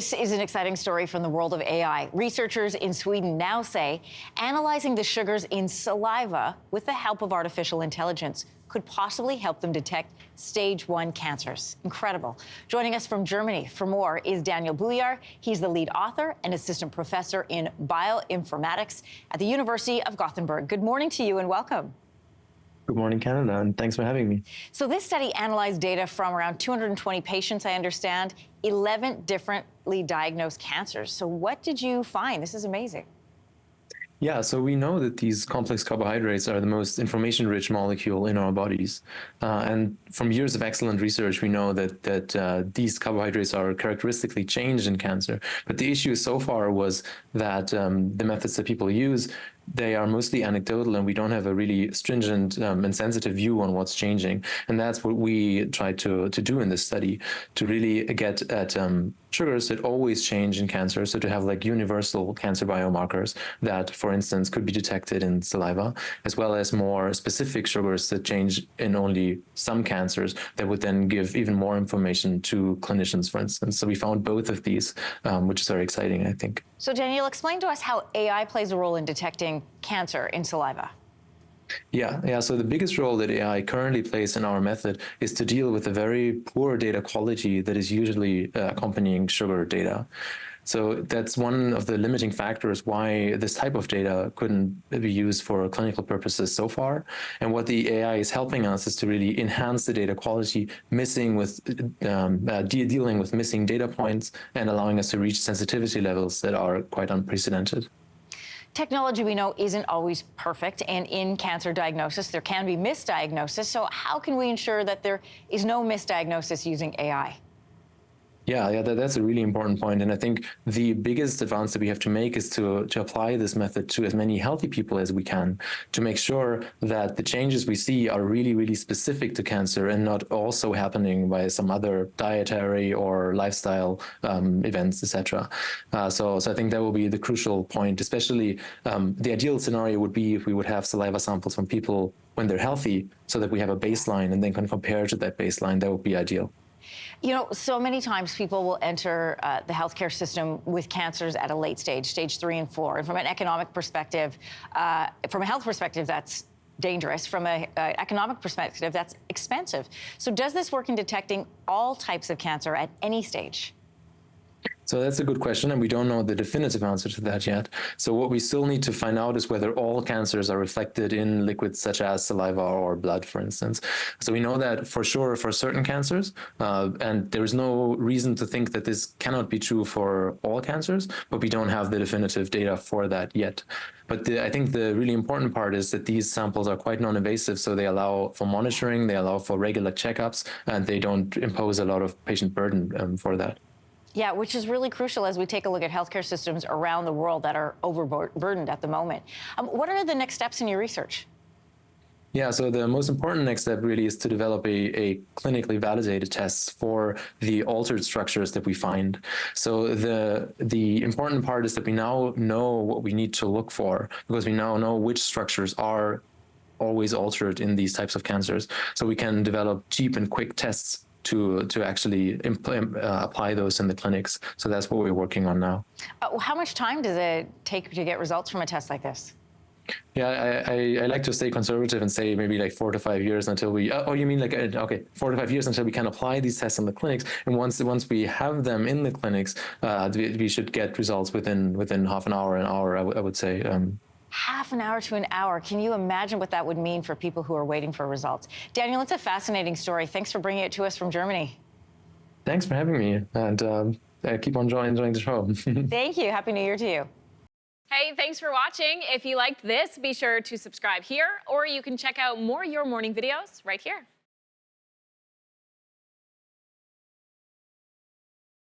This is an exciting story from the world of AI. Researchers in Sweden now say analyzing the sugars in saliva with the help of artificial intelligence could possibly help them detect stage 1 cancers. Incredible. Joining us from Germany for more is Daniel Bouillard. He's the lead author and assistant professor in bioinformatics at the University of Gothenburg. Good morning to you and welcome. Good morning, Canada, and thanks for having me. So this study analyzed data from around 220 patients, I understand, 11 differently diagnosed cancers. So what did you find? This is amazing. Yeah, so we know that these complex carbohydrates are the most information-rich molecule in our bodies. And from years of excellent research, we know that these carbohydrates are characteristically changed in cancer. But the issue so far was that the methods that people use, they are mostly anecdotal, and we don't have a really stringent and sensitive view on what's changing. And that's what we tried to do in this study, to really get at sugars that always change in cancer. So to have like universal cancer biomarkers that, for instance, could be detected in saliva, as well as more specific sugars that change in only some cancers that would then give even more information to clinicians, for instance. So we found both of these, which is very exciting, I think. So Daniel, explain to us how AI plays a role in detecting cancer in saliva. Yeah. So the biggest role that AI currently plays in our method is to deal with the very poor data quality that is usually accompanying sugar data. So that's one of the limiting factors why this type of data couldn't be used for clinical purposes so far. And what the AI is helping us is to really enhance the data quality, dealing with missing data points and allowing us to reach sensitivity levels that are quite unprecedented. Technology, we know, isn't always perfect, and in cancer diagnosis, there can be misdiagnosis. So how can we ensure that there is no misdiagnosis using AI? Yeah, that's a really important point. And I think the biggest advance that we have to make is to apply this method to as many healthy people as we can, to make sure that the changes we see are really, really specific to cancer and not also happening by some other dietary or lifestyle events, etc. So I think that will be the crucial point, especially the ideal scenario would be if we would have saliva samples from people when they're healthy so that we have a baseline and then can compare to that baseline. That would be ideal. You know, so many times people will enter the healthcare system with cancers at a late stage, stage 3 and 4. And from an economic perspective, from a health perspective, that's dangerous. From an economic perspective, that's expensive. So does this work in detecting all types of cancer at any stage? So that's a good question, and we don't know the definitive answer to that yet. So what we still need to find out is whether all cancers are reflected in liquids such as saliva or blood, for instance. So we know that for sure for certain cancers, and there is no reason to think that this cannot be true for all cancers, but we don't have the definitive data for that yet. But I think the really important part is that these samples are quite non-invasive, so they allow for monitoring, they allow for regular checkups, and they don't impose a lot of patient burden for that. Yeah, which is really crucial as we take a look at healthcare systems around the world that are overburdened at the moment. What are the next steps in your research? Yeah, so the most important next step really is to develop a clinically validated test for the altered structures that we find. So the important part is that we now know what we need to look for, because we now know which structures are always altered in these types of cancers. So we can develop cheap and quick tests to actually apply those in the clinics. So that's what we're working on now. How much time does it take to get results from a test like this? Yeah, I like to stay conservative and say maybe like 4 to 5 years until we, you mean like, okay, 4 to 5 years until we can apply these tests in the clinics. And once we have them in the clinics, we should get results within half an hour, I would say. Half an hour to an hour. Can you imagine what that would mean for people who are waiting for results? Daniel, it's a fascinating story. Thanks for bringing it to us from Germany. Thanks for having me, and keep on enjoying the show. Thank you. Happy New Year to you. Hey, thanks for watching. If you liked this, be sure to subscribe here, or you can check out more Your Morning videos right here.